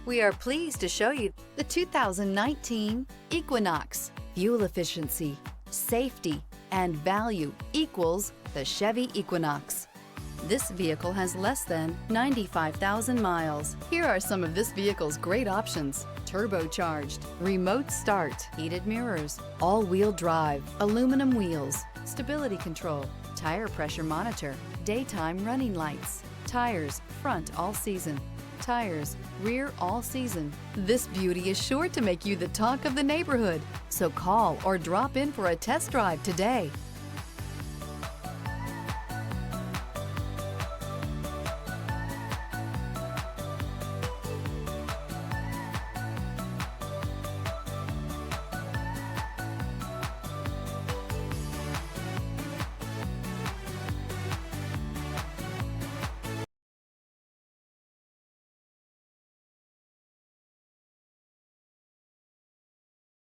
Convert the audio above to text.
We are pleased to show you the 2019 Equinox. Fuel efficiency, safety, and value equals the Chevy Equinox. This vehicle has less than 95,000 miles. Here are some of this vehicle's great options: turbocharged, remote start, heated mirrors, all-wheel drive, aluminum wheels, stability control, tire pressure monitor, daytime running lights, tires front all season, tires rear all season. This beauty is sure to make you the talk of the neighborhood. So call or drop in for a test drive today.